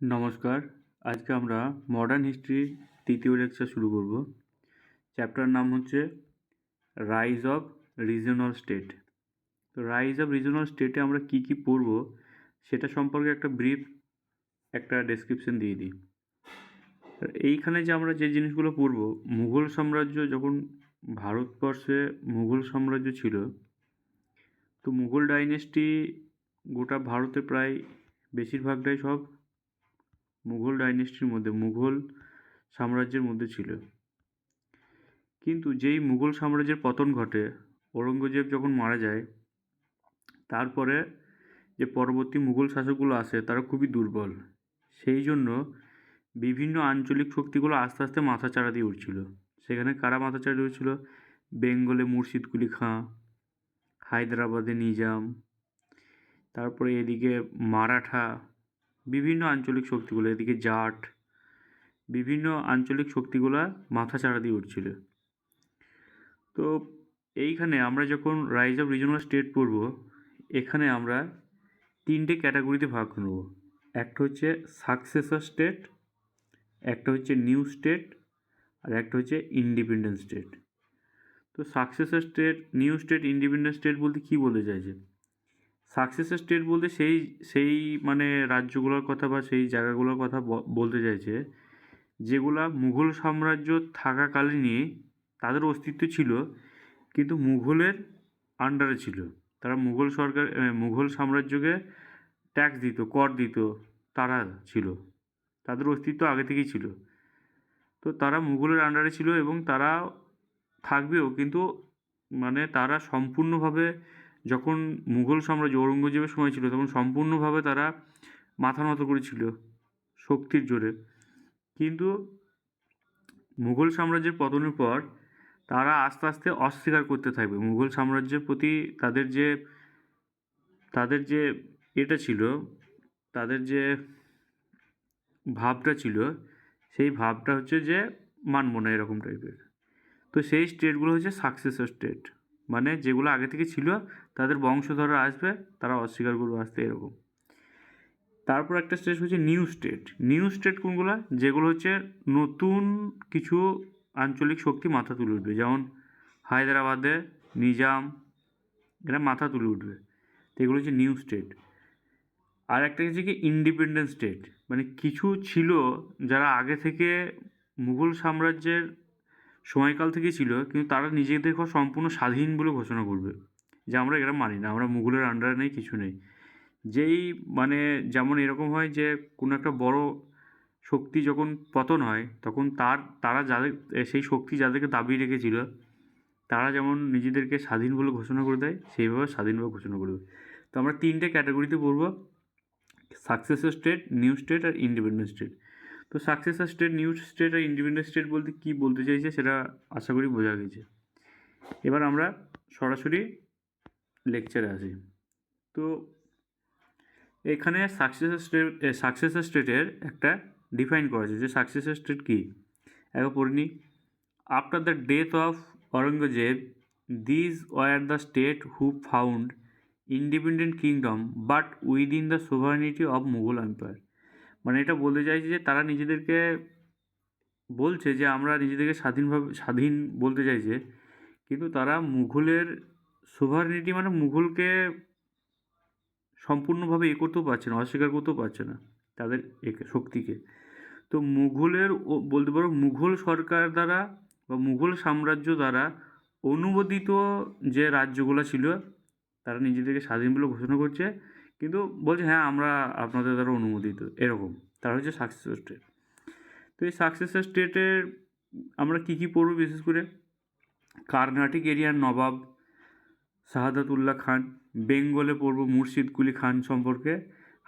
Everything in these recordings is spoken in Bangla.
নমস্কার। আজকে আমরা মডার্ন হিস্ট্রির তৃতীয় লেকচার শুরু করব। চ্যাপ্টার নাম হচ্ছে রাইজ অফ রিজিওনাল স্টেট। তো রাইজ অফ রিজিওনাল স্টেটে আমরা কি কি পড়ব সেটা সম্পর্কে একটা ব্রিফ একটা ডেসক্রিপশন দিয়ে দিই। এইখানে যে আমরা যে জিনিসগুলো পড়ব, মুঘল সাম্রাজ্য যখন ভারতবর্ষে মুঘল সাম্রাজ্য ছিল, তো মুঘল ডাইনেস্টি গোটা ভারতে প্রায় বেশিরভাগটাই সব মুঘল ডাইনেস্টির মধ্যে মুঘল সাম্রাজ্যের মধ্যে ছিল। কিন্তু যেই মুঘল সাম্রাজ্যের পতন ঘটে, ঔরঙ্গজেব যখন মারা যায়, তারপরে যে পরবর্তী মুঘল শাসকগুলো আসে তারা খুবই দুর্বল। সেই জন্য বিভিন্ন আঞ্চলিক শক্তিগুলো আস্তে আস্তে মাথাচাড়া দিয়ে উঠছিল। সেখানে কারা মাথাচাড়া দিয়ে উঠছিল? বেঙ্গলে মুর্শিদ কুলি খাঁ, হায়দ্রাবাদে নিজাম, তারপরে এদিকে মারাঠা, বিভিন্ন আঞ্চলিক শক্তিগুলো, এদিকে জাট, বিভিন্ন আঞ্চলিক শক্তিগুলা মাথাচাড়া দিয়ে উঠছিল। তো এইখানে আমরা যখন রাইজ অফ রিজিওনাল স্টেট পড়ব, এখানে আমরা তিনটে ক্যাটাগরিতে ভাগ করব। একটা হচ্ছে সাকসেসর স্টেট, একটা হচ্ছে নিউ স্টেট, আর একটা হচ্ছে ইন্ডিপেন্ডেন্ট স্টেট। তো successor state, new state, independent state বলতে কী বলতে চাইছে? সাকসেসর স্টেট বলতে সেই সেই মানে রাজ্যগুলোর কথা বা সেই জায়গাগুলোর কথা বলতে চাইছে যেগুলা মুঘল সাম্রাজ্য থাকাকালীনই তাদের অস্তিত্ব ছিল, কিন্তু মুঘলের আন্ডারে ছিল। তারা মুঘল সরকার মুঘল সাম্রাজ্যকে ট্যাক্স দিত, কর দিত, তারা ছিল, তাদের অস্তিত্ব আগে থেকেই ছিল। তো তারা মুঘলের আন্ডারে ছিল এবং তারা থাকবেও, কিন্তু মানে তারা সম্পূর্ণভাবে, যখন মুঘল সাম্রাজ্য ঔরঙ্গজেবের সময় ছিল তখন সম্পূর্ণভাবে তারা মাথা নত করেছিল শক্তির জোরে। কিন্তু মুঘল সাম্রাজ্যের পতনের পর তারা আস্তে আস্তে অস্বীকার করতে থাকবে মুঘল সাম্রাজ্যের প্রতি। তাদের যে এটা ছিল, তাদের যে ভাবটা ছিল, সেই ভাবটা হচ্ছে যে মানব না, এরকম টাইপের। তো সেই স্টেটগুলো হচ্ছে সাকসেসর স্টেট, মানে যেগুলো আগে থেকে ছিল তাদের বংশধররা আসবে, তারা অস্বীকার করবে আসতে, এরকম। তারপর একটা স্টেট হচ্ছে নিউ স্টেট। নিউ স্টেট কোনগুলো? যেগুলো হচ্ছে নতুন কিছু আঞ্চলিক শক্তি মাথা তুলে উঠবে, যেমন হায়দ্রাবাদে নিজাম, এরা মাথা তুলে উঠবে, তো এগুলো হচ্ছে নিউ স্টেট। আর একটা হচ্ছে কি ইন্ডিপেন্ডেন্ট স্টেট, মানে কিছু ছিল যারা আগে থেকে মুঘল সাম্রাজ্যের সময়কাল থেকেই ছিল, কিন্তু তারা নিজেদেরকে সম্পূর্ণ স্বাধীন বলে ঘোষণা করবে যে আমরা এরা মানি না, আমরা মুঘলের আন্ডারে নেই, কিছু নেই। যেই মানে যেমন এরকম হয় যে কোনো একটা বড় শক্তি যখন পতন হয় তখন তারা যাদের সেই শক্তি যাদেরকে দাবি রেখেছিল তারা যেমন নিজেদেরকে স্বাধীন বলে ঘোষণা করে দেয়, সেইভাবে স্বাধীনভাবে ঘোষণা করবে। তো আমরা তিনটে ক্যাটাগরিতে পড়ব: সাকসেসর স্টেট, নিউ স্টেট আর ইন্ডিপেন্ডেন্ট স্টেট। তো সাকসেসর স্টেট, নিউ স্টেট আর ইন্ডিপেন্ডেন্ট স্টেট বলতে কী বলতে চাইছে সেটা আশা করি বোঝা গেছে। এবার আমরা সরাসরি লেকচারে আসি। তো এখানে সাকসেসর স্টেটের একটা ডিফাইন করা আছে যে সাকসেসর স্টেট কী। একবার পড়ে নিই। After the death of Aurangzeb, these were the state who found independent kingdom but within the sovereignty of Mughal empire. মানে এটা বলতে চাইছে যে তারা নিজেদেরকে বলছে যে আমরা নিজেদেরকে স্বাধীন বলতে চাইছে, কিন্তু তারা মুঘলের সোভারেনিটি মানে মুঘলকে সম্পূর্ণভাবে করতেও পারছে না, অস্বীকার করতেও পারছে না তাদের শক্তিকে। তো মুঘলের বলতে পারো মুঘল সরকার দ্বারা বা মুঘল সাম্রাজ্য দ্বারা অনুমোদিত যে রাজ্যগুলো ছিল তারা নিজেদেরকে স্বাধীন বলে ঘোষণা করছে, কিন্তু বলছে হ্যাঁ আমরা আপনাদের দ্বারা অনুমোদিত, এরকম। তারা হচ্ছে সাকসেসর স্টেট। তো এই সাকসেসর স্টেটের আমরা কী কী পড়ব? বিশেষ করে কার্নাটিক এরিয়ার নবাব শাহাদাতুল্লাহ খান, বেঙ্গলে পড়ব মুর্শিদ কুলি খান সম্পর্কে,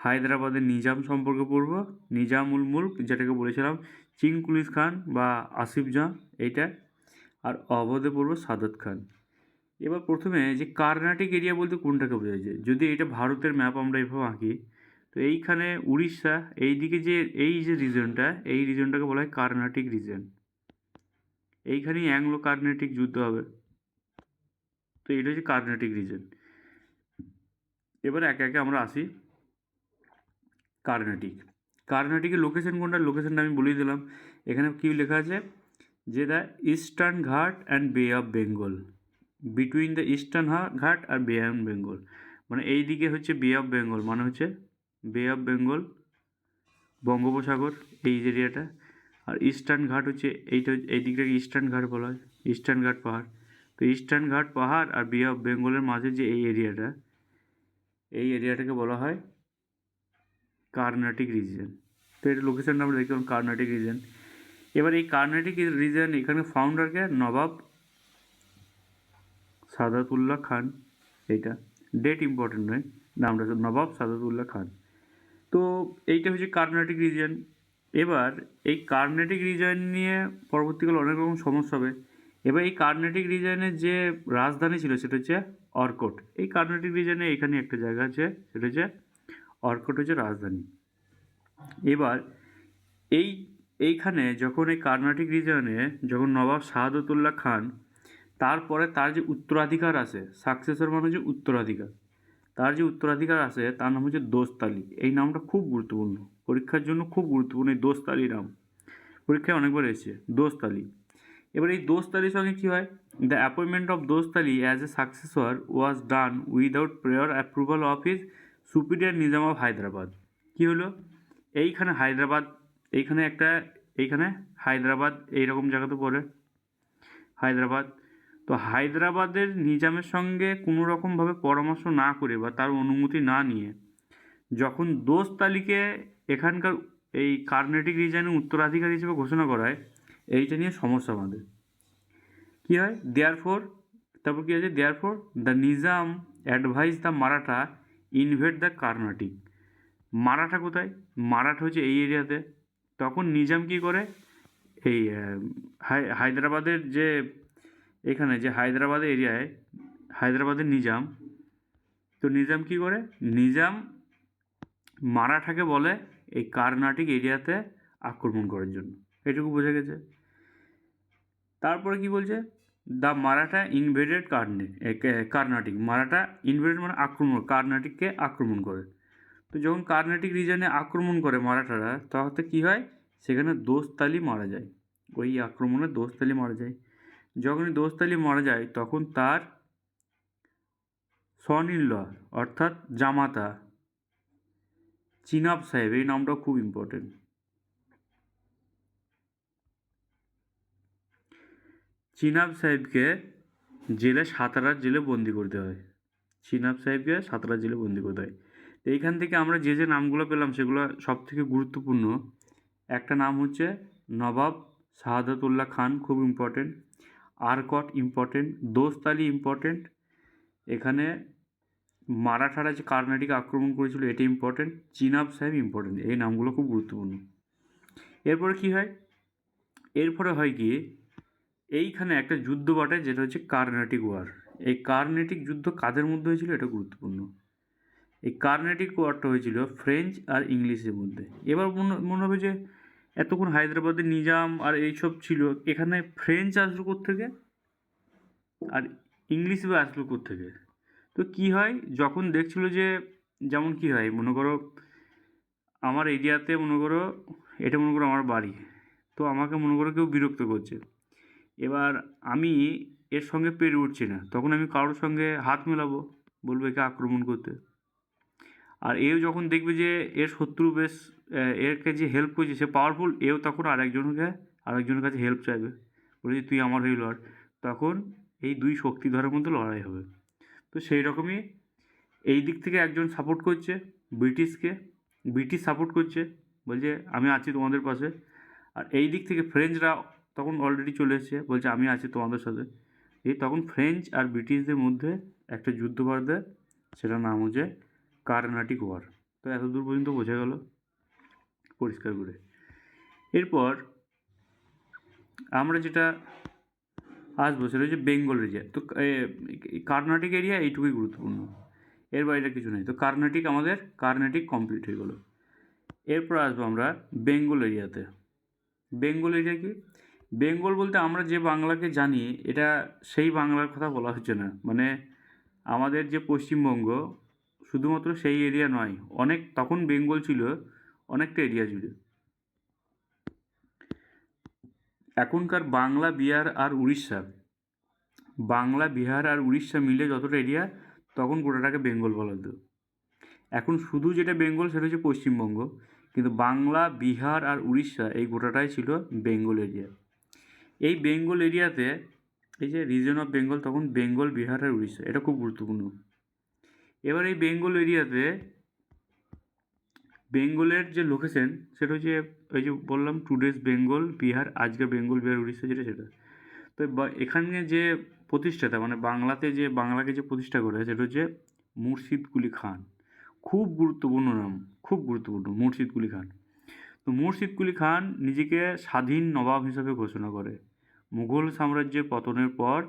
হায়দ্রাবাদের নিজাম সম্পর্কে পড়ব, নিজাম উল মুলক যেটাকে বলেছিলাম চিংকুলিস খান বা আসিফ জাহ, এইটা। আর অবধে পড়ব সাদত খান। এবার প্রথমে যে কার্নাটিক এরিয়া বলতে কোনটাকে বোঝা যায়, যদি এটা ভারতের ম্যাপ আমরা এভাবে আঁকি, তো এইখানে উড়িষ্যা, এইদিকে যে এই যে রিজনটা, এই রিজনটাকে বলা হয় কার্নাটিক রিজন। এইখানেই অ্যাংলো কার্নাটিক যুদ্ধ হবে, তো এটা হচ্ছে কার্নাটিক রিজন। এবার একে একে আমরা আসি। কার্নাটিক কার্নাটিকের লোকেশন কোনটা, লোকেশনটা আমি বলেই দিলাম। এখানে কী লেখা আছে যে দ্য ইস্টার্ন ঘাট অ্যান্ড বে of Bengal, between the eastern ঘাট আর বে অফ বেঙ্গল, মানে এই দিকে হচ্ছে বে অফ বেঙ্গল, মানে হচ্ছে বে অফ বেঙ্গল, বঙ্গোপসাগর এই এরিয়াটা, আর ইস্টার্ন ঘাট হচ্ছে এইটা, এই দিকটাকে ইস্টার্ন ঘাট বলা হয়, ইস্টার্ন ঘাট পাহাড়। তো ইস্টার্ন ঘাট পাহাড় আর বে অফ বেঙ্গলের মাঝে যে এই এরিয়াটা, এই এরিয়াটাকে বলা হয় কার্নাটিক রিজিয়ন। তো এটা লোকেশনটা আমরা দেখলাম কার্নাটিক রিজিয়ন। এবার এই কার্নাটিক রিজিয়ন এখানে ফাউন্ডারকে নবাব সাদাতুল্লাহ খান, এইটা ডেট ইম্পর্টেন্ট নয়, নামটা হচ্ছে নবাব সাদাতুল্লাহ খান। তো এইটা হচ্ছে কার্নাটিক রিজিয়ন। এবার এই কার্নাটিক রিজিয়ন নিয়ে পরবর্তীকালে অনেক রকম সমস্যা হবে। এবার এই কার্নাটিক রিজিয়নের যে রাজধানী ছিল সেটা হচ্ছে অর্কট। এই কার্নাটিক রিজিয়নে এখানে একটা জায়গা আছে, সেটা হচ্ছে অর্কট হচ্ছে রাজধানী। এবার এইখানে যখন এই কার্নাটিক রিজিয়নে যখন নবাব শাহাদতুল্লাহ খান, তারপরে তার যে উত্তরাধিকার আছে, সাকসেসর মানে যে উত্তরাধিকার, তার যে উত্তরাধিকার আছে তার নাম হচ্ছে দোস্ত আলী। এই নামটা খুব গুরুত্বপূর্ণ, পরীক্ষার জন্য খুব গুরুত্বপূর্ণ এই দোস্ত আলী নাম, পরীক্ষায় অনেকবার এসেছে দোস্ত আলী। এবার এই দোস্ত আলীর সঙ্গে কী হয়, the appointment of Dost Ali as a successor was done without prior approval of his superior Nizam of Hyderabad. কী হলো, এইখানে হায়দ্রাবাদ, এইখানে হায়দ্রাবাদ এইরকম জায়গাতে পড়ে হায়দ্রাবাদ। তো হায়দ্রাবাদের নিজামের সঙ্গে কোনো রকমভাবে পরামর্শ না করে বা তার অনুমতি না নিয়ে যখন দোস্ত আলীকে এখানকার এই কার্নাটিক রিজিয়নের উত্তরাধিকারী হিসেবে ঘোষণা করা হয়, এইটা নিয়ে সমস্যা আমাদের কী হয়। দেয়ারফোর, তারপর কী আছে, therefore the Nizam advice the Maratha invade the Carnatic. Maratha কোথায়, মারাঠা হচ্ছে এই এরিয়াতে। তখন নিজাম কী করে, এই হায়দ্রাবাদের যে এখানে যে হায়দ্রাবাদের এরিয়ায় হায়দ্রাবাদের নিজাম, তো নিজাম কী করে, নিজাম মারাঠাকে বলে এই কার্নাটিক এরিয়াতে আক্রমণ করার জন্য। এটুকু বোঝা গেছে। তারপরে কি বলছে, the Maratha invaded Carnatic. Maratha invaded মানে আক্রমণ, কার্নাটিককে আক্রমণ করে। তো যখন কার্নাটিক রিজনে আক্রমণ করে মারাঠারা, তখন কী হয়, সেখানে দোস্ত আলী মারা যায়, ওই আক্রমণে দোস্ত আলী মারা যায়। যখনই দোস্ত আলী মারা যায় তখন তার সন ইন ল অর্থাৎ জামাতা চিনাব সাহেব, এই নামটা খুব ইম্পর্টেন্ট, চিনাব সাহেবকে জেলে সাতারার জেলে বন্দি করতে হয়, চিনাব সাহেবকে সাতারা জেলে বন্দি করতে হয়। তো এইখান থেকে আমরা যে যে নামগুলো পেলাম সেগুলো সবথেকে গুরুত্বপূর্ণ। একটা নাম হচ্ছে নবাব শাহাদাতুল্লাহ খান, খুব ইম্পর্টেন্ট। আরকট ইম্পর্টেন্ট, দোস্ত আলী ইম্পর্টেন্ট, এখানে মারাঠারা যে কার্নাটিক আক্রমণ করেছিল এটা ইম্পর্টেন্ট, চিনাব সাহেব ইম্পর্টেন্ট, এই নামগুলো খুব গুরুত্বপূর্ণ। এরপরে কী হয়, এরপরে হয় কি, এইখানে একটা যুদ্ধ বটে যেটা হচ্ছে কার্নাটিক ওয়ার। এই কার্নাটিক যুদ্ধ কাদের মধ্যে হয়েছিল এটা গুরুত্বপূর্ণ। এই কার্নাটিক ওয়ারটা হয়েছিল ফ্রেঞ্চ আর ইংলিশের মধ্যে। এবার মনে হবে যে এতক্ষণ হায়দ্রাবাদের নিজাম আর এইসব ছিল, এখানে ফ্রেঞ্চ আসলো কোত্থেকে আর ইংলিশ বা আসলো কোত্থেকে। তো কী হয়, যখন দেখছিল যে, যেমন কী হয়, মনে করো আমার এরিয়াতে মনে করো এটা মনে করো আমার বাড়ি, তো আমাকে মনে করো কেউ বিরক্ত করছে, এবার আমি এর সঙ্গে পেরে উঠছি না, তখন আমি কারোর সঙ্গে হাত মেলাবো, বলবো একে আক্রমণ করতে। আর এও যখন দেখবে যে এর শত্রু বেশ এরকে যে হেল্প করছে সে পাওয়ারফুল, এও তখন আরেকজনের কাছে হেল্প চাইবে, বলে যে তুই আমার হয়ে লড়। তখন এই দুই শক্তিধরের মধ্যে লড়াই হবে। তো সেই রকমই এই দিক থেকে একজন সাপোর্ট করছে ব্রিটিশকে, ব্রিটিশ সাপোর্ট করছে, বলছে আমি আছি তোমাদের পাশে। আর এই দিক থেকে ফ্রেঞ্চরা তখন অলরেডি চলে এসেছে, বলছে আমি আছি তোমাদের সাথে। এই তখন ফ্রেঞ্চ আর ব্রিটিশদের মধ্যে একটা যুদ্ধ বাঁধে, সেটার নাম হচ্ছে কার্নাটিক ওয়ার। তো এতদূর পর্যন্ত বোঝা গেল পরিষ্কার করে। এরপর আমরা যেটা আসবো সেটা হচ্ছে বেঙ্গল এরিয়া। তো কার্নাটিক এরিয়া এইটুকুই গুরুত্বপূর্ণ, এর বাইরে কিছু নেই। তো কার্নাটিক কমপ্লিট হয়ে গেলো। এরপর আসবো আমরা বেঙ্গল এরিয়াতে। বেঙ্গল এরিয়া কি, বেঙ্গল বলতে আমরা যে বাংলাকে জানি এটা সেই বাংলার কথা বলা হচ্ছে না, মানে আমাদের যে পশ্চিমবঙ্গ শুধুমাত্র সেই এরিয়া নয়, অনেক তখন বেঙ্গল ছিল অনেকটা এরিয়া জুড়ে। এখনকার বাংলা, বিহার আর উড়িষ্যা, বাংলা, বিহার আর উড়িষ্যা মিলে যতটা এরিয়া, তখন গোটাটাকে বেঙ্গল বলা হতো। এখন শুধু যেটা বেঙ্গল সেটা হচ্ছে পশ্চিমবঙ্গ, কিন্তু বাংলা, বিহার আর উড়িষ্যা এই গোটাটাই ছিল বেঙ্গল এরিয়া। এই বেঙ্গল এরিয়াতে এই যে রিজন অফ বেঙ্গল, তখন বেঙ্গল, বিহার আর উড়িষ্যা, এটা খুব গুরুত্বপূর্ণ। এবার এই বেঙ্গল এরিয়াতে বেঙ্গলের যে লোকেশন সেটা হচ্ছে ওই যে বললাম টুডেস বেঙ্গল, বিহার, আজকে বেঙ্গল, বিহার, উড়িষ্যা যেটা সেটা। তো এখানে যে প্রতিষ্ঠাতা মানে বাংলাতে যে বাংলাকে যে প্রতিষ্ঠা করে সেটা হচ্ছে মুর্শিদ কুলি খান। খুব গুরুত্বপূর্ণ নাম, খুব গুরুত্বপূর্ণ, মুর্শিদ কুলি খান। তো মুর্শিদ কুলি খান নিজেকে স্বাধীন নবাব হিসাবে ঘোষণা করে। মুঘল সাম্রাজ্যের পতনের পর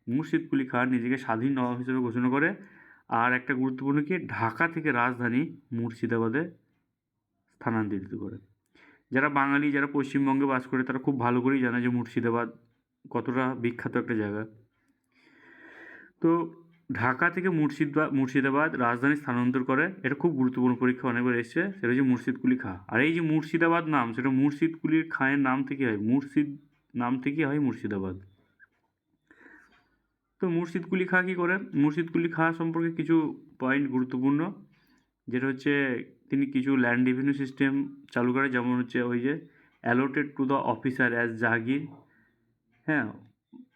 মুর্শিদ কুলি খান নিজেকে স্বাধীন নবাব হিসেবে ঘোষণা করে। আর একটা গুরুত্বপূর্ণ কি, ঢাকা থেকে রাজধানী মুর্শিদাবাদে স্থানান্তরিত করে। যারা বাঙালি, যারা পশ্চিমবঙ্গে বাস করে, তারা খুব ভালো করেই জানে যে মুর্শিদাবাদ কতটা বিখ্যাত একটা জায়গা। তো ঢাকা থেকে মুর্শিদাবাদ রাজধানী স্থানান্তর করে। এটা খুব গুরুত্বপূর্ণ, পরীক্ষা অনেকবার এসেছে। সেটা হচ্ছে মুর্শিদ কুলি খাঁ। আর এই যে মুর্শিদাবাদ নাম, সেটা মুর্শিদ কুলির খাঁয়ের নাম থেকে হয়, মুর্শিদ নাম থেকে হয় মুর্শিদাবাদ। তো মুর্শিদ কুলি খাঁ কী করে, মুর্শিদ কুলি খাঁ সম্পর্কে কিছু পয়েন্ট গুরুত্বপূর্ণ, যেটা হচ্ছে তিনি কিছু ল্যান্ড রেভিনিউ সিস্টেম চালু করে, যেমন হচ্ছে ওই যে allotted to the officer as jagir, হ্যাঁ,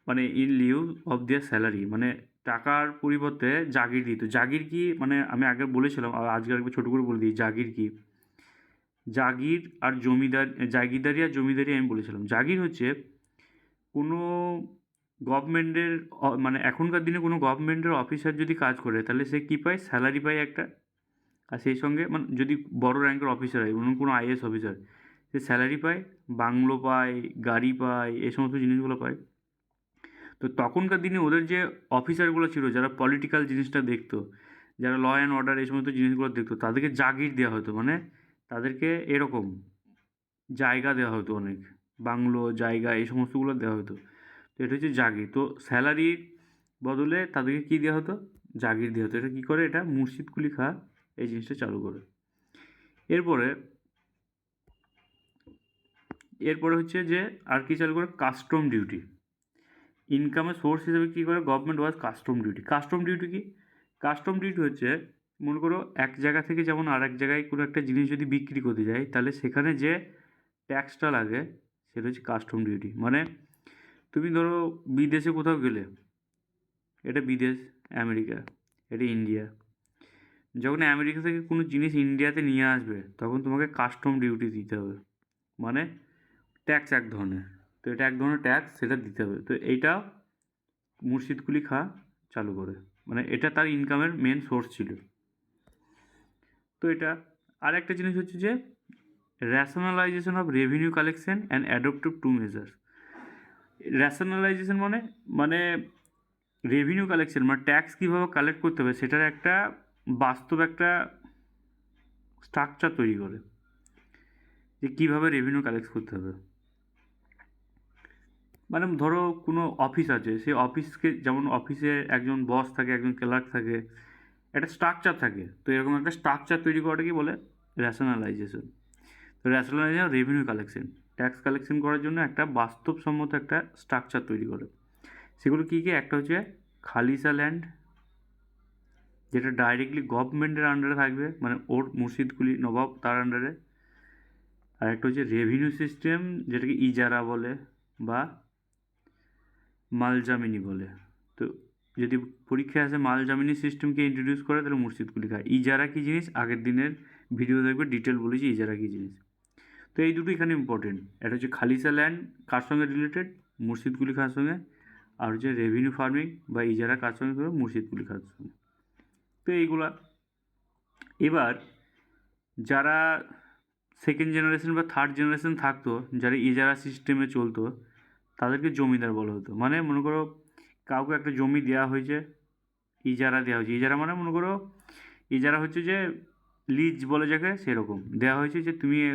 মানে in lieu of their salary, মানে টাকার পরিবর্তে জাগির দিত। জাগির কি মানে আমি আগে বলেছিলাম, আজকে একবার ছোটো করে বলে দিই জাগির কি। জাগির আর জমিদার, জাগিরদারি আর জমিদারি আমি বলেছিলাম। জাগির হচ্ছে কোনো গভর্নমেন্টের মানে এখনকার দিনে কোনো গভর্নমেন্টের অফিসার যদি কাজ করে তাহলে সে কী পায়, স্যালারি পায় একটা। আর সেই সঙ্গে মানে যদি বড় র্যাঙ্কের অফিসার হয়, অন্য কোনো আইএএস অফিসার, সে স্যালারি পায়, বাংলো পায়, গাড়ি পায়, এই সমস্ত জিনিসগুলো পায়। তো তখনকার দিনে ওদের যে অফিসারগুলো ছিল, যারা পলিটিক্যাল জিনিসটা দেখতো, যারা ল অ্যান্ড অর্ডার এই সমস্ত জিনিসগুলো দেখতো, তাদেরকে জাগির দেওয়া হতো, মানে তাদেরকে এরকম জায়গা দেওয়া হতো, অনেক বাংলো, জায়গা, এই সমস্তগুলো দেওয়া হতো। তো এটা হচ্ছে জাগির। তো স্যালারির বদলে তাদেরকে কী দেওয়া হতো, জাগির দেওয়া হতো। এটা কী করে, এটা মুর্শিদ কুলি খাঁ এই জিনিসটা চালু করে। এরপরে হচ্ছে যে আর কি চালু করে, কাস্টম ডিউটি। ইনকামের সোর্স হিসেবে কী করে গভর্নমেন্ট ওয়াজ কাস্টম ডিউটি। কাস্টম ডিউটি কি, কাস্টম ডিউটি হচ্ছে মনে করো এক জায়গা থেকে যেমন আর এক জায়গায় কোনো একটা জিনিস যদি বিক্রি করতে যায়, তাহলে সেখানে যে ট্যাক্সটা লাগে সেটা হচ্ছে কাস্টম ডিউটি। মানে তুমি ধরো বিদেশে কোথাও গেলে, এটা বিদেশ, আমেরিকা, এটা ইন্ডিয়া, যখন আমেরিকা থেকে কোনো জিনিস ইন্ডিয়াতে নিয়ে আসবে তখন তোমাকে কাস্টম ডিউটি দিতে হবে, মানে ট্যাক্স এক ধরনের। তো এটা এক ধরনের ট্যাক্স, সেটা দিতে হবে। তো এইটা মুর্শিদ কুলি খাঁ চালু করে, মানে এটা তার ইনকামের মেন সোর্স ছিল। তো এটা আর একটা জিনিস হচ্ছে যে rationalization of revenue collection and adoptive to measures. Rationalization মানে মানে রেভিনিউ কালেকশন মানে ট্যাক্স কীভাবে কালেক্ট করতে হবে সেটার একটা বাস্তব একটা স্ট্রাকচার তৈরি করে, যে কীভাবে রেভিনিউ কালেক্ট করতে হবে। মানে ধরো কোনো অফিস আছে, সেই অফিসকে, যেমন অফিসে একজন বস থাকে, একজন ক্লার্ক থাকে, একটা স্ট্রাকচার থাকে। তো এরকম একটা স্ট্রাকচার তৈরি করাটাকে বলে র্যাশনালাইজেশন। তো rationalisation revenue collection, tax collection করার জন্য একটা বাস্তবসম্মত একটা স্ট্রাকচার তৈরি করে। সেগুলো কী কী, একটা হচ্ছে খালিসা ল্যান্ড, যেটা ডাইরেক্টলি গভর্নমেন্টের আন্ডারে থাকবে, মানে ওর মুর্শিদ কুলি নবাব তার আন্ডারে। আর একটা হচ্ছে রেভিনিউ সিস্টেম, যেটাকে ইজারা বলে বা মালজামিনি বলে। তো যদি পরীক্ষায় আসে মালজামিনি সিস্টেমকে ইন্ট্রোডিউস করে, তাহলে মুর্শিদ কুলি খাঁ। ইজারা কী জিনিস আগের দিনের ভিডিও দেখবে, ডিটেল বলেছি ইজারা কী জিনিস। তো এই দুটো এখানে ইম্পর্টেন্ট। একটা হচ্ছে খালিসা ল্যান্ড কার সঙ্গে রিলেটেড, মুর্শিদ কুলি খাঁর সঙ্গে। আর হচ্ছে রেভিনিউ ফার্মিং বা ইজারা কার সঙ্গে করে, মুর্শিদ কুলি খাঁর সঙ্গে। তো এইগুলা এবার যারা সেকেন্ড জেনারেশন বা থার্ড জেনারেশন থাকতো, যারা ইজারা সিস্টেমে চলতো, তাদেরকে জমিদার বলা হতো। মানে মনে করো কাউকে একটা জমি দেওয়া হয়েছে, ইজারা দেওয়া হয়েছে। ইজারা মানে মনে করো, ইজারা হচ্ছে যে লিজ বলে যাকে, সেরকম দেওয়া হয়েছে যে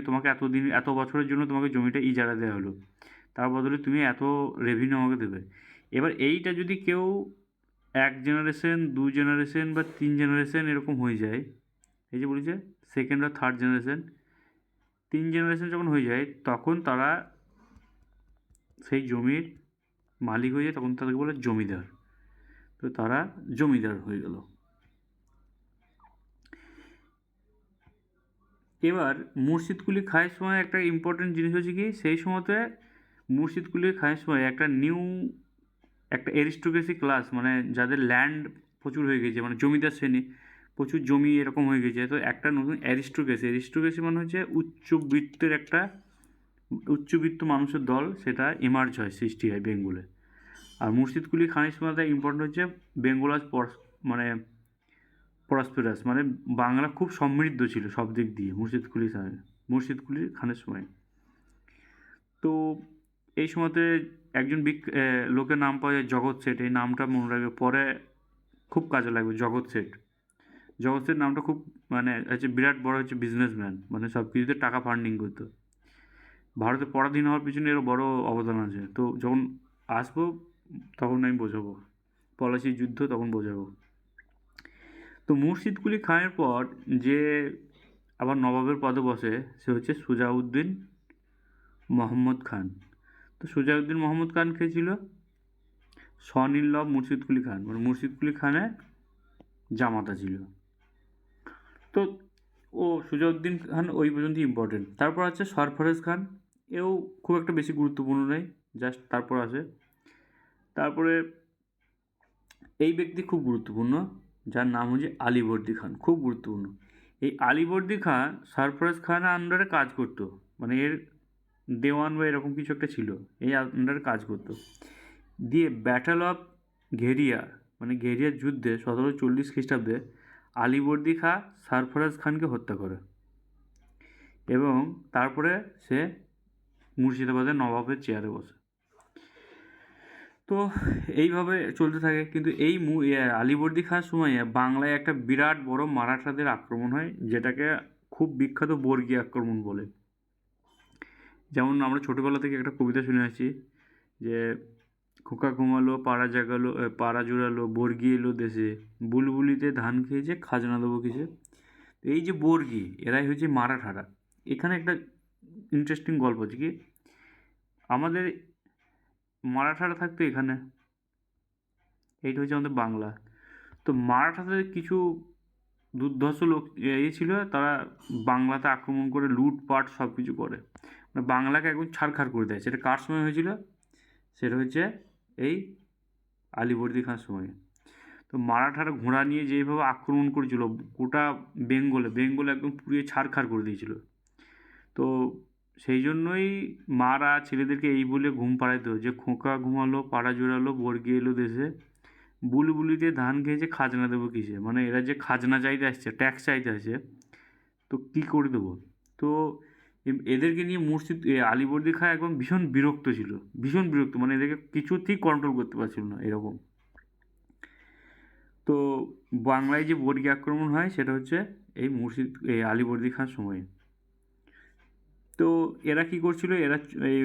তোমাকে এতদিন, এত বছরের জন্য তোমাকে জমিটা ইজারা দেওয়া হলো, তার বদলে তুমি এত রেভিনিউ আমাকে দেবে। এবার এইটা যদি কেউ এক জেনারেশন, দু জেনারেশন বা তিন জেনারেশন এরকম হয়ে যায়, এই যে বলি যে সেকেন্ড আর থার্ড জেনারেশন, 3 জেনারেশন যখন হয়ে যায় তখন তারা সেই জমির মালিক হয়ে যায়, তখন তাদেরকে বলে জমিদার। তো তারা জমিদার হয়ে গেল। এবার মুর্শিদ কুলি খাঁয়ের সময় একটা ইম্পর্টেন্ট জিনিস হচ্ছে কি, সেই সময়তে মুর্শিদ কুলি খাঁয়ের সময় একটা অ্যারিস্টোক্রেসি ক্লাস, মানে যাদের ল্যান্ড প্রচুর হয়ে গেছে, মানে জমিদার শ্রেণী, প্রচুর জমি এরকম হয়ে গেছে। তো একটা নতুন অ্যারিস্টোক্রেসি মানে হচ্ছে উচ্চবিত্ত মানুষের দল, সেটা এমার্জ হয়, সৃষ্টি হয় বেঙ্গলে। আর মুর্শিদ কুলি খানের সময় ইম্পর্টেন্ট হচ্ছে বেঙ্গল মানে প্রসপেরাস, মানে বাংলা খুব সমৃদ্ধ ছিল সব দিক দিয়ে মুর্শিদ কুলি খানের সময়। তো এই সময়তে একজন লোকের নাম পাওয়া যায় জগৎ শেঠ। এই নামটা মনে রাখবে, পরে খুব কাজে লাগবে। জগৎ শেঠ নামটা খুব, মানে হচ্ছে বিরাট বড় হচ্ছে বিজনেসম্যান, মানে সব কিছুতে টাকা ফান্ডিং করতো। ভারতে পরাধীন হওয়ার পিছনে এরও বড় অবদান আছে। তো যখন আসবো তখন আমি বোঝাবো, পলাশির যুদ্ধ তখন বোঝাবো। তো মুর্শিদ কুলি খানের পর যে আবার নবাবের পদে বসে, সে হচ্ছে সুজাউদ্দিন মোহাম্মদ খান। তো সুজাউদ্দিন মোহাম্মদ খান কে ছিল? Son in law Murshid Quli খান, মানে মুর্শিদ কুলি খানের জামাতা ছিল। তো সুজাউদ্দিন খান ওই পর্যন্ত ইম্পর্টেন্ট। তারপর আছে সরফরাজ খান, এও খুব একটা বেশি গুরুত্বপূর্ণ নয়, জাস্ট তারপর আসে। তারপরে এই ব্যক্তি খুব গুরুত্বপূর্ণ, যার নাম হচ্ছে আলীবর্দী খান, খুব গুরুত্বপূর্ণ। এই আলীবর্দী খান সরফরাজ খানের আন্ডারে কাজ করতো, মানে এর দেওয়ান বা এরকম কিছু একটা ছিল, এই আন্ডারে কাজ করতো। দিয়ে ব্যাটল অফ ঘেরিয়া, মানে ঘেরিয়ার যুদ্ধে 1740 খ্রিস্টাব্দে আলীবর্দী খাঁ সরফরাজ খানকে হত্যা করে, এবং তারপরে সে মুর্শিদাবাদের নবাবের চেয়ারে বসে। তো এইভাবে চলতে থাকে। কিন্তু এই আলীবর্দী খাঁর সময়ে বাংলায় একটা বিরাট বড় মারাঠাদের আক্রমণ হয়, যেটাকে খুব বিখ্যাত বর্গী আক্রমণ বলে। যেমন আমরা ছোটোবেলা থেকে একটা কবিতা শুনে আসছি যে খোকা ঘুমালো, পাড়া জোড়ালো, বর্গী এলো দেশে, বুলবুলিতে ধান খেয়েছে, খাজনা দেবো কিসে। এই যে বর্গী, এরাই হচ্ছে মারাঠারা। এখানে একটা ইন্টারেস্টিং গল্প হচ্ছে কি, আমাদের মারাঠারা থাকতো এখানে, এইটা হচ্ছে আমাদের বাংলা। তো মারাঠাদের কিছু দুর্ধর্ষ লোক ছিল, তারা বাংলাতে আক্রমণ করে লুটপাট সব কিছু করে, মানে বাংলাকে একদম ছাড়খাড় করে দেয়। সেটা কার সময় হয়েছিল? সেটা হচ্ছে এই আলীবর্দী খাঁর সময়। তো মারাঠারা ঘোড়া নিয়ে যেভাবে আক্রমণ করেছিল গোটা বেঙ্গলে একদম পুড়িয়ে ছাড়খাড় করে দিয়েছিল। তো সেই জন্যই মারা ছেলেদেরকে এই বলে ঘুম পাড়াইতো যে খোকা ঘুমালো, পাড়া জোড়ালো, বর্গী এলো দেশে, বুলবুলিতে ধান খেয়েছে, খাজনা দেবো কিসে। মানে এরা যে খাজনা চাইতে আসছে, ট্যাক্স চাইতে আসছে, তো কী করে দেবো। তো এদেরকে নিয়ে আলীবর্দী খাঁ একদম ভীষণ বিরক্ত ছিল, মানে এদেরকে কিছুতেই কন্ট্রোল করতে পারছিল না এরকম। তো বাংলায় যে বর্গী আক্রমণ হয় সেটা হচ্ছে এই আলীবর্দী খাঁর সময়ে। তো এরা কী করছিল, এই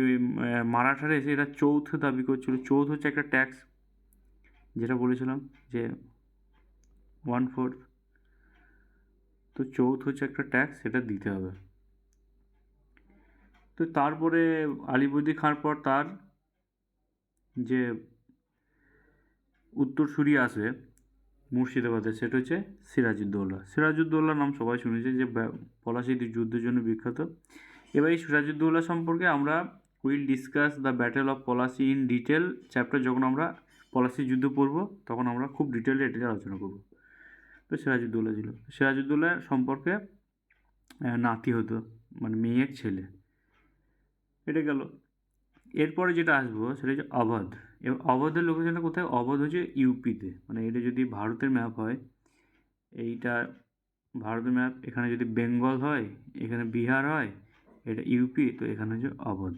মারাঠারা এসে এরা চৌথ দাবি করছিল। চৌথ হচ্ছে একটা ট্যাক্স, যেটা বলেছিলাম যে 1/4। তো চৌথ হচ্ছে একটা ট্যাক্স, সেটা দিতে হবে। তো তারপরে আলীবর্দী খাঁর পর তার যে উত্তরসূরি আসে মুর্শিদাবাদে, সেটা হচ্ছে সিরাজউদ্দৌলা নাম সবাই শুনেছে, যে পলাশির যুদ্ধের জন্য বিখ্যাত। এবার এই সিরাজউদ্দৌলা সম্পর্কে আমরা will discuss the battle of Palashi in detail chapter. যখন আমরা পলাশির যুদ্ধ পড়ব তখন আমরা খুব ডিটেলে এটা আলোচনা করব। তো সিরাজউদ্দৌলা ছিল, সিরাজউদ্দৌলা সম্পর্কে নাতি হতো, মানে মেয়ের ছেলে। এটা গেল। এরপরে যেটা আসবো সেটা হচ্ছে অবধ। এবার অবধের লোকেশনটা কোথায়? অবধ হচ্ছে ইউপিতে, মানে এটা যদি ভারতের ম্যাপ হয়, এইটা ভারতের ম্যাপ, এখানে যদি বেঙ্গল হয়, এখানে বিহার হয়, এটা ইউপি, তো এখানে হচ্ছে অবধ।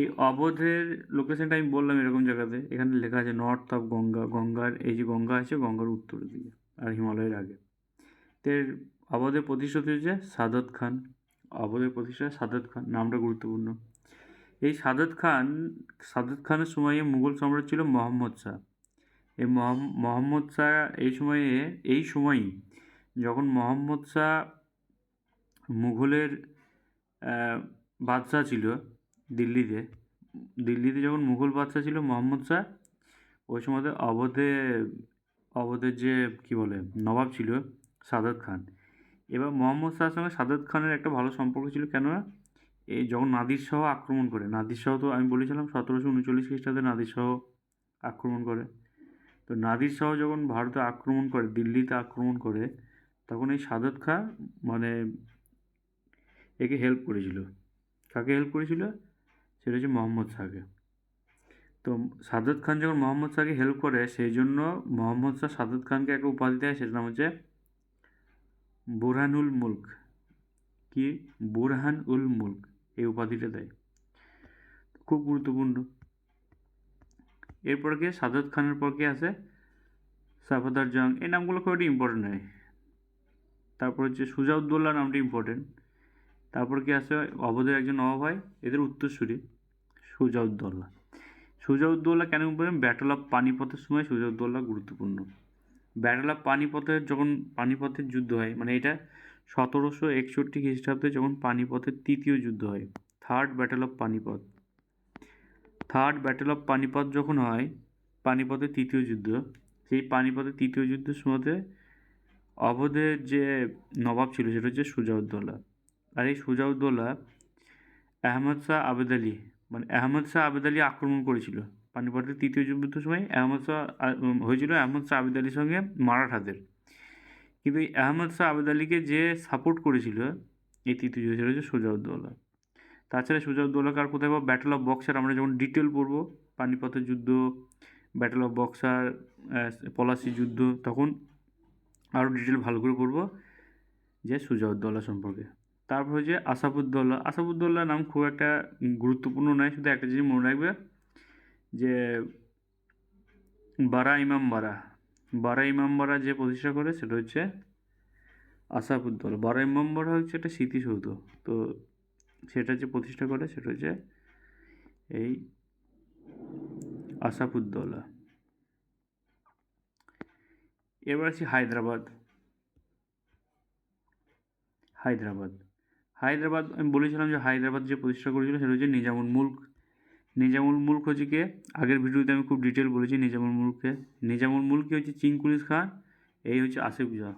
এই অবধের লোকেশনটা আমি বললাম এরকম জায়গাতে, এখানে লেখা আছে নর্থ অফ গঙ্গার এই যে গঙ্গা আছে, গঙ্গার উত্তরের দিকে আর হিমালয়ের আগে। এর অবধের প্রতিষ্ঠাতা হচ্ছে সাদত খান। নামটা গুরুত্বপূর্ণ। এই সাদত খানের সময়ে মুঘল সম্রাট ছিল মোহাম্মদ শাহ। এই মোহাম্মদ শাহ এই সময়ই যখন মোহাম্মদ শাহ মুঘলের বাদশাহ ছিল দিল্লিতে যখন মুঘল বাদশাহ ছিল মোহাম্মদ শাহ, ওই সময়তে অবধের যে কী বলে নবাব ছিল সাদাত খান। এবার মোহাম্মদ শাহের সঙ্গে সাদাত খানের একটা ভালো সম্পর্ক ছিল, কেননা এই যখন নাদির শাহ আক্রমণ করে, নাদির শাহ তো আমি বলেছিলাম 1739 খ্রিস্টাব্দে নাদির শাহ আক্রমণ করে। তো নাদির শাহ যখন ভারতে আক্রমণ করে, দিল্লিতে আক্রমণ করে, তখন এই সাদাত খাঁ মানে একে হেল্প করেছিল। কাকে হেল্প করেছিল? সেটা হচ্ছে মোহাম্মদ শাহকে। তো সাদাত খান যখন মোহাম্মদ শাহকে হেল্প করে, সেই জন্য মোহাম্মদ শাহ সাদাত খানকে একটা উপাধি দেয়, সেটার নাম হচ্ছে বুরহানুল মুলক। কি? বুরহান-উল মুলক, এই উপাধিটা দেয়। খুব গুরুত্বপূর্ণ। এরপর কি সাদাত খানের পর কি আসে? সাফাদার জং। এই নামগুলো খুব একটা ইম্পর্টেন্ট নয়। তারপর হচ্ছে সুজাউদ্দৌলা নামটি ইম্পর্টেন্ট। তারপর কি আসে? অবধের একজন নবাব হয়, এদের উত্তরসূরি সুজাউদ্দৌলা। সুজাউদ্দৌলা কেন ইম্পর্টেন্ট? ব্যাটল অফ পানিপথের সময় সুজাউদ্দৌলা গুরুত্বপূর্ণ। ব্যাটল অফ পানিপথের যখন পানিপথের যুদ্ধ হয়, মানে এটা 1761 খ্রিস্টাব্দে যখন পানিপথের তৃতীয় যুদ্ধ হয়, থার্ড ব্যাটল অফ পানিপথ যখন হয়, পানিপথের তৃতীয় যুদ্ধ, সেই পানিপথের তৃতীয় যুদ্ধের সময়তে অবধের যে নবাব ছিল সেটা হচ্ছে সুজাউদ্দৌলা। আর এই সুজাউদ্দৌলা আহমদ শাহ আবেদ আলী আক্রমণ করেছিল। পানিপথের তৃতীয় যুদ্ধের সময় হয়েছিল আহমদ শাহ আবেদ আলীর সঙ্গে মারাঠাদের। কিন্তু এই আহমদ শাহ আবেদ আলীকে যে সাপোর্ট করেছিল এই তৃতীয় যুদ্ধ, সেটা হচ্ছে সুজাউদ্দৌলা। তাছাড়া সুজাউদ্দৌলাকে আর কোথায় পাবো? ব্যাটল অফ বক্সার আমরা যখন ডিটেল পড়বো, পানিপথের যুদ্ধ, ব্যাটল অফ বক্সার, পলাশি যুদ্ধ, তখন আরও ডিটেল ভালো করে পড়বো যে সুজাউদ্দৌলা সম্পর্কে। তারপর হচ্ছে আসাফুদ্দৌলা নাম খুব একটা গুরুত্বপূর্ণ নয়, শুধু একটা জিনিস মনে রাখবে যে বারা ইমামবাড়া যে প্রতিষ্ঠা করে সেটা হচ্ছে আসাফুদ্দৌলা। বারা ইমামবাড়া হচ্ছে একটা স্মৃতিসৌধ, তো সেটা যে প্রতিষ্ঠা করে সেটা হচ্ছে এই আসাফুদ্দৌলা। এবার আছি হায়দ্রাবাদ। আমি বলেছিলাম যে হায়দ্রাবাদ যে প্রতিষ্ঠা করেছিল সেটা হচ্ছে নিজামুল মুলক হচ্ছে কে? আগের ভিডিওতে আমি খুব ডিটেল বলেছি নিজামুল মুলক হচ্ছে চিঙ্কুলিস খাঁ, এই হচ্ছে আসিফ জাহ।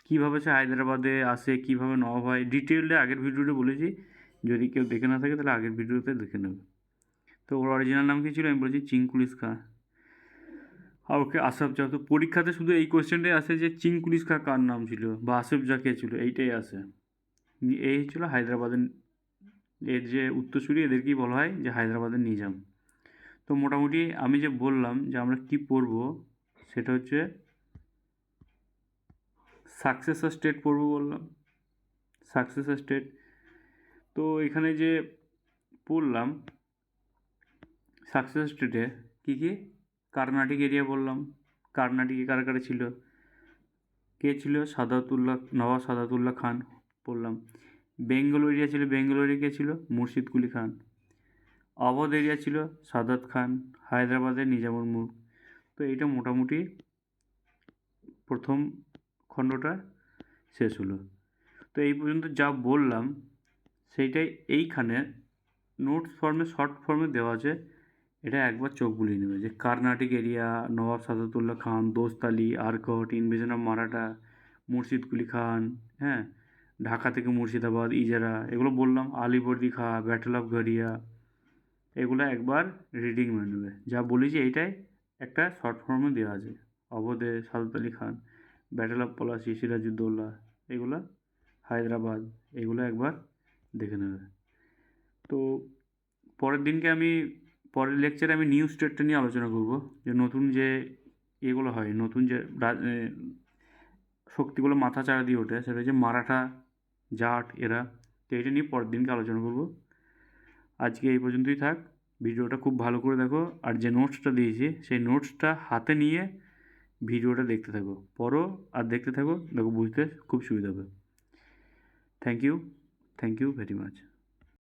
কীভাবে সে হায়দ্রাবাদে আসে, কীভাবে নবাব হয়, ডিটেলটা আগের ভিডিওতে বলেছি। যদি কেউ দেখে না থাকে তাহলে আগের ভিডিওতে দেখে নেবে। তো ওর অরিজিনাল নাম কী ছিল? আমি বলেছি চিঙ্কুলিস খাঁ। আর ওকে আসফ জাহ। তো পরীক্ষাতে শুধু এই কোয়েশ্চেনটাই আসে যে চিঙ্কুলিস খাঁ কার নাম ছিল বা আসফ জাহ কে ছিল, এইটাই আসে। এই ছিল হায়দ্রাবাদের এর যে উত্তরসূরি, এদেরকেই বলা হয় যে হায়দ্রাবাদের নিজাম। তো মোটামুটি আমি যে বললাম যে আমরা কি পড়ব, সেটা হচ্ছে সাকসেসর স্টেট পড়ব বললাম, সাকসেসর স্টেট। তো এখানে যে পড়লাম সাকসেসর স্টেটে কী কী? কর্ণাটিক এরিয়া বললাম, কর্ণাটিকে কারা কারা ছিল, কে ছিল? নবাব সাদাতুল্লাহ খান পড়লাম। বেঙ্গল এরিয়া ছিল, কে ছিল? মুর্শিদ কুলি খান। অবধ এরিয়া ছিল সাদাত খান, হায়দ্রাবাদের নিজামুল মুলক। তো এইটা মোটামুটি প্রথম খণ্ডটা শেষ হলো। তো এই পর্যন্ত যা বললাম সেইটাই এইখানে নোটস ফর্মে, শর্ট ফর্মে দেওয়া আছে। এটা একবার চোখ বুলিয়ে নেবে যে কর্ণাটিক এরিয়া, নবাব সাদাতুল্লাহ খান, দোস্ত আলী, আরকট, ইনভেশন অফ মারাঠা, মুর্শিদ কুলি খান, হ্যাঁ, ঢাকা থেকে মুর্শিদাবাদ, ইজারা, এগুলো বললাম, আলিবর্দি খাঁ, ব্যাটল অফ গড়িয়া, এগুলো একবার রিডিং মেনে নেবে। যা বলেছি এইটাই একটা শর্ট ফর্মে দেওয়া আছে। অবধে সাদাত আলী খান, ব্যাটল অফ পলাশি, সিরাজউদ্দৌলা, এগুলো হায়দ্রাবাদ, এগুলো একবার দেখে নেবে। তো পরের লেকচারে আমি নিউ স্টেটটা নিয়ে আলোচনা করব, যে নতুন যে এগুলো হয়, নতুন যে শক্তিগুলো মাথা চাড়া দিয়ে ওঠে, সেটা হচ্ছে মারাঠা, জাট, এরা। তো এটা নিয়ে পরের দিনকে আলোচনা করব। আজকে এই পর্যন্তই থাক। ভিডিওটা খুব ভালো করে দেখো, আর যে নোটসটা দিয়েছি সেই নোটসটা হাতে নিয়ে ভিডিওটা দেখতে থাকো, পড়ো আর দেখতে থাকো, দেখো বুঝতে খুব সুবিধা হবে। Thank you very much.